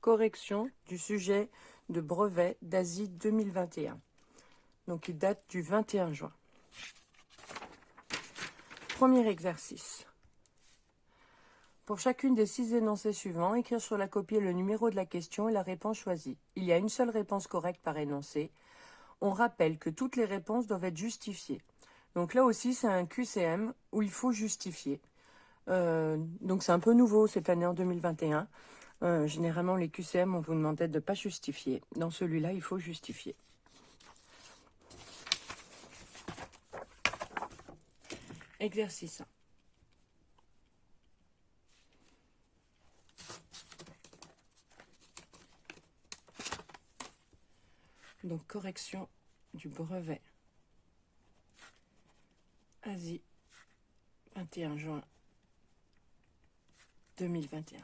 correction du sujet de brevet d'Asie 2021. Donc il date du 21 juin. Premier exercice. Pour chacune des 6 énoncés suivants, écrire sur la copie le numéro de la question et la réponse choisie. Il y a une seule réponse correcte par énoncé. On rappelle que toutes les réponses doivent être justifiées. Donc là aussi, c'est un QCM où il faut justifier. Donc c'est un peu nouveau cette année en 2021. Généralement, les QCM, on vous demandait de ne pas justifier. Dans celui-là, il faut justifier. Exercice 1. Donc, correction du brevet. Asie, 21 juin 2021.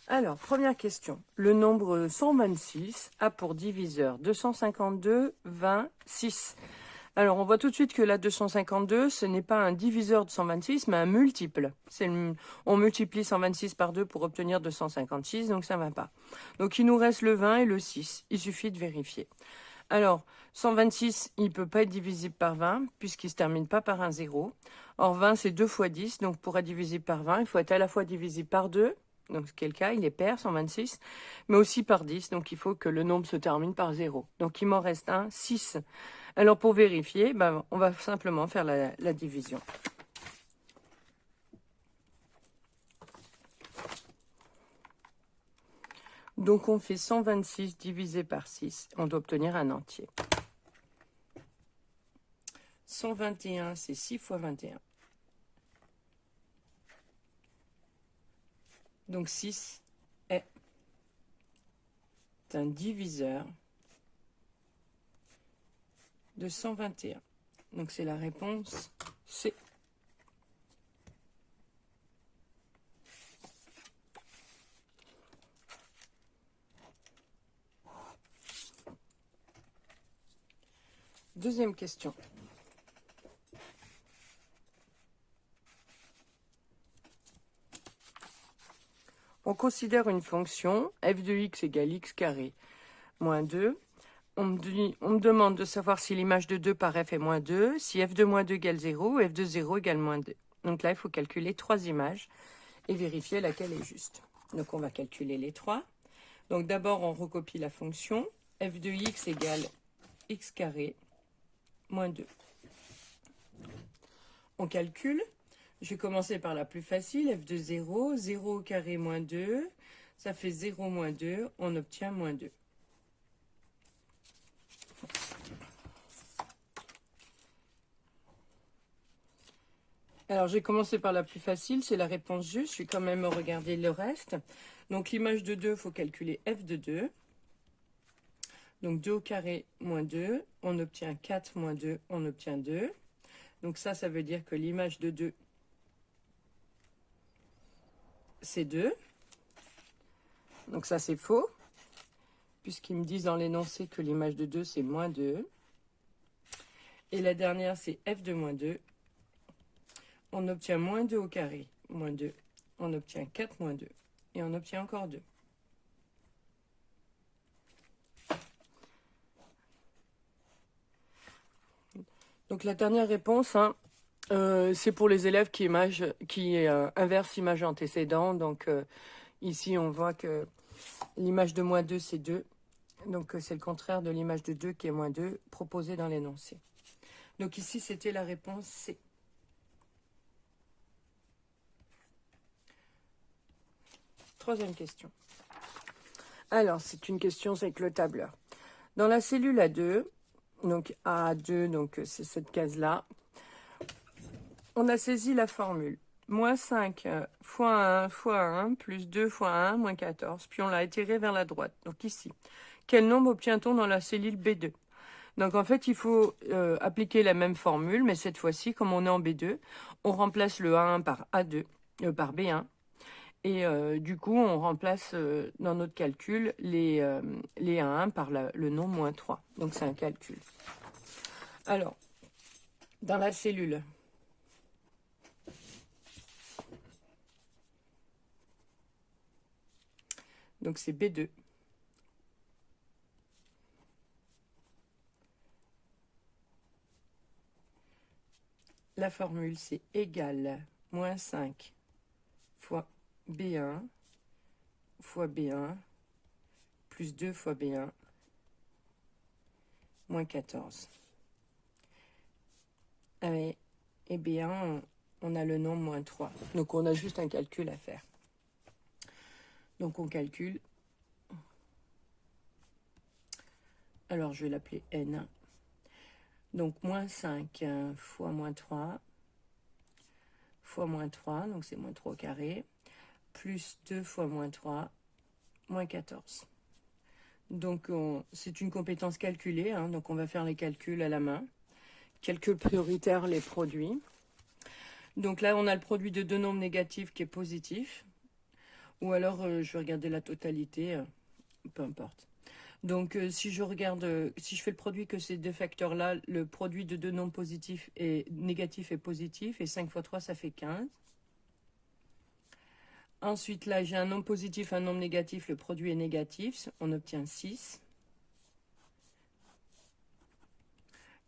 Alors, première question. Le nombre 126 a pour diviseur 252, 20, 6. Alors, on voit tout de suite que la 252, ce n'est pas un diviseur de 126, mais un multiple. On multiplie 126 par 2 pour obtenir 256, donc ça ne va pas. Donc, il nous reste le 20 et le 6. Il suffit de vérifier. Alors, 126, il ne peut pas être divisible par 20, puisqu'il ne se termine pas par un 0. Or, 20, c'est 2 fois 10, donc pour être divisible par 20, il faut être à la fois divisible par 2, donc ce qui est le cas, il est pair, 126, mais aussi par 10, donc il faut que le nombre se termine par 0. Donc, il m'en reste un, 6. Alors, pour vérifier, on va simplement faire la division. Donc, on fait 126 divisé par 6. On doit obtenir un entier. 121, c'est 6 fois 21. Donc, 6 est un diviseur de 121. Donc, c'est la réponse C. Deuxième question. On considère une fonction f de x égale x carré moins 2. On me demande de savoir si l'image de 2 par f est moins 2, si f de moins 2 égale 0 ou f de 0 égale moins 2. Donc là, il faut calculer 3 images et vérifier laquelle est juste. Donc on va calculer les 3. Donc d'abord, on recopie la fonction f de x égale x carré moins 2. On calcule. Je vais commencer par la plus facile, f de 0, 0 au carré moins 2, ça fait 0 moins 2, on obtient moins 2. Alors, j'ai commencé par la plus facile, c'est la réponse juste. Je vais quand même regarder le reste. Donc, l'image de 2, il faut calculer f de 2. Donc, 2 au carré moins 2, on obtient 4 moins 2, on obtient 2. Donc, ça veut dire que l'image de 2, c'est 2. Donc, ça, c'est faux, puisqu'ils me disent dans l'énoncé que l'image de 2, c'est moins 2. Et la dernière, c'est f de moins 2. On obtient moins 2 au carré, moins 2. On obtient 4 moins 2. Et on obtient encore 2. Donc la dernière réponse, c'est pour les élèves qui inversent l'image antécédente. Donc ici, on voit que l'image de moins 2, c'est 2. Donc c'est le contraire de l'image de 2 qui est moins 2, proposée dans l'énoncé. Donc ici, c'était la réponse C. Troisième question. Alors, c'est une question avec le tableur. Dans la cellule A2, donc A2, donc c'est cette case-là, on a saisi la formule. Moins 5 fois 1 fois 1 plus 2 fois 1 moins 14. Puis on l'a étiré vers la droite. Donc ici, quel nombre obtient-on dans la cellule B2? Donc en fait, il faut appliquer la même formule, mais cette fois-ci, comme on est en B2, on remplace le A1 par A2, par B1. Et du coup, on remplace dans notre calcul les A1 par le nombre moins 3. Donc c'est un calcul. Alors, dans la cellule Donc c'est B2. La formule, c'est égal moins 5 fois B1 fois B1 plus 2 fois B1 moins 14. Et B1, on a le nombre moins 3. Donc on a juste un calcul à faire. Donc on calcule. Alors je vais l'appeler N. Donc moins 5 fois moins 3 fois moins 3, donc c'est moins 3 au carré, plus 2 fois moins 3, moins 14. Donc c'est une compétence calculée, hein, donc on va faire les calculs à la main. Calcul prioritaire, les produits. Donc là on a le produit de deux nombres négatifs qui est positif. Ou alors je vais regarder la totalité, peu importe. Donc si je regarde, si je fais le produit que ces deux facteurs-là, le produit de deux nombres positifs et négatif et positif, et 5 fois 3, ça fait 15. Ensuite, là, j'ai un nombre positif, un nombre négatif, le produit est négatif, on obtient 6.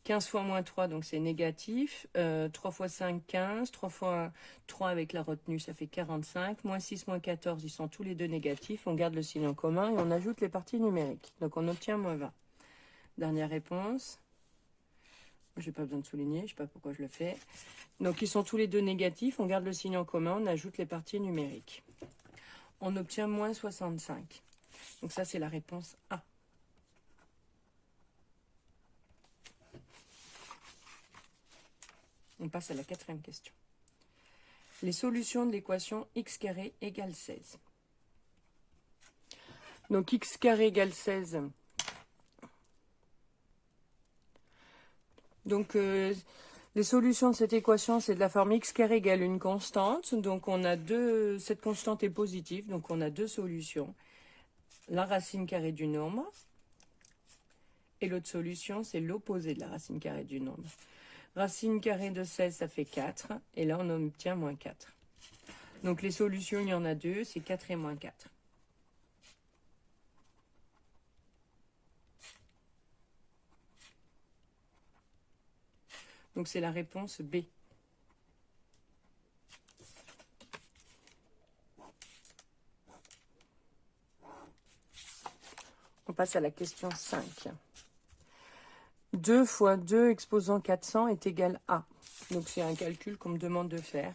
15 fois moins 3, donc c'est négatif. 3 fois 5, 15. 3 fois 3 avec la retenue, ça fait 45. Moins 6, moins 14, ils sont tous les deux négatifs. On garde le signe en commun et on ajoute les parties numériques. Donc on obtient moins 20. Dernière réponse. Je n'ai pas besoin de souligner, je ne sais pas pourquoi je le fais. Donc ils sont tous les deux négatifs. On garde le signe en commun, on ajoute les parties numériques. On obtient moins 65. Donc ça, c'est la réponse A. On passe à la quatrième question. Les solutions de l'équation x carré égale 16. Donc x carré égale 16. Donc les solutions de cette équation, c'est de la forme x carré égale une constante. Donc on a cette constante est positive, donc on a deux solutions. La racine carrée du nombre. Et l'autre solution, c'est l'opposé de la racine carrée du nombre. Racine carrée de 16, ça fait 4. Et là, on obtient moins 4. Donc, les solutions, il y en a deux. C'est 4 et moins 4. Donc, c'est la réponse B. On passe à la question 5. 2 fois 2 exposant 400 est égal à. Donc, c'est un calcul qu'on me demande de faire.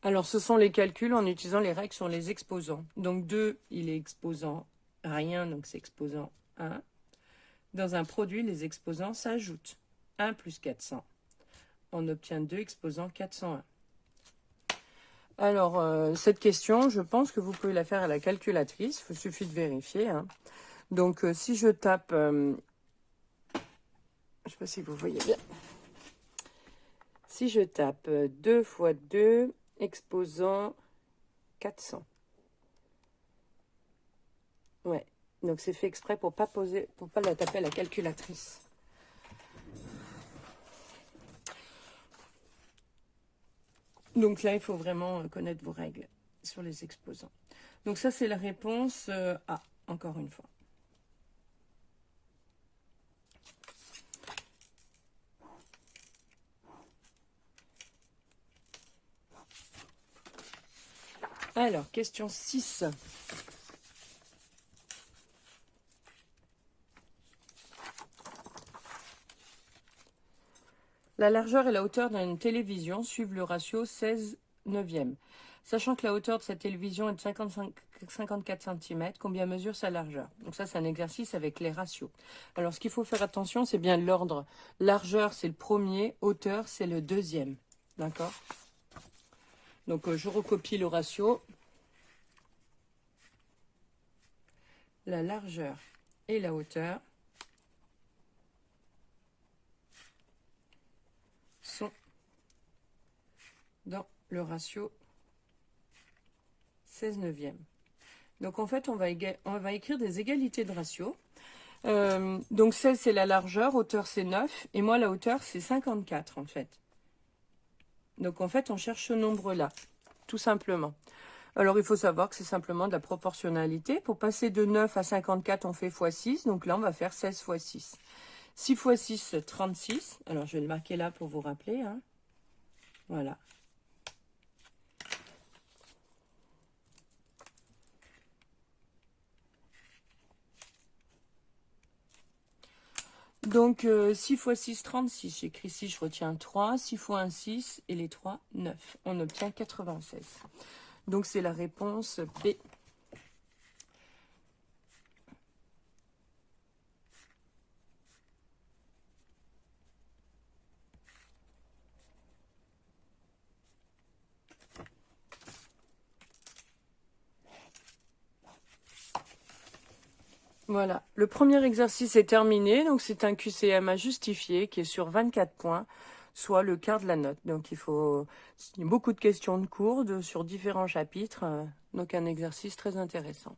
Alors, ce sont les calculs en utilisant les règles sur les exposants. Donc, 2, il est exposant rien, donc c'est exposant 1. Dans un produit, les exposants s'ajoutent. 1 plus 400. On obtient 2 exposant 401. Alors, cette question, je pense que vous pouvez la faire à la calculatrice. Il suffit de vérifier. Hein. Donc, si je tape... je ne sais pas si vous voyez bien. Si je tape 2 fois 2 exposant 400. Ouais. Donc, c'est fait exprès pour pas la taper à la calculatrice. Donc là, il faut vraiment connaître vos règles sur les exposants. Donc ça, c'est la réponse A, encore une fois. Alors, question 6. La largeur et la hauteur d'une télévision suivent le ratio 16/9. Sachant que la hauteur de cette télévision est de 54 cm, combien mesure sa largeur? Donc ça, c'est un exercice avec les ratios. Alors, ce qu'il faut faire attention, c'est bien l'ordre. Largeur, c'est le premier, hauteur, c'est le deuxième. D'accord? Donc, je recopie le ratio. La largeur et la hauteur sont dans le ratio 16/9. Donc en fait, on va écrire des égalités de ratio. Donc 16, c'est la largeur, hauteur, c'est 9. Et moi, la hauteur, c'est 54 en fait. Donc en fait, on cherche ce nombre-là, tout simplement. Alors il faut savoir que c'est simplement de la proportionnalité. Pour passer de 9 à 54, on fait x6. Donc là, on va faire 16 x 6. 6 x 6, 36. Alors je vais le marquer là pour vous rappeler, hein. Voilà. Donc 6 x 6, 36. J'écris 6, je retiens 3. 6 x 1, 6. Et les 3, 9. On obtient 96. Donc c'est la réponse B. Voilà, le premier exercice est terminé, donc c'est un QCM à justifier qui est sur 24 points, soit le quart de la note. Donc il y a beaucoup de questions de cours sur différents chapitres, donc un exercice très intéressant.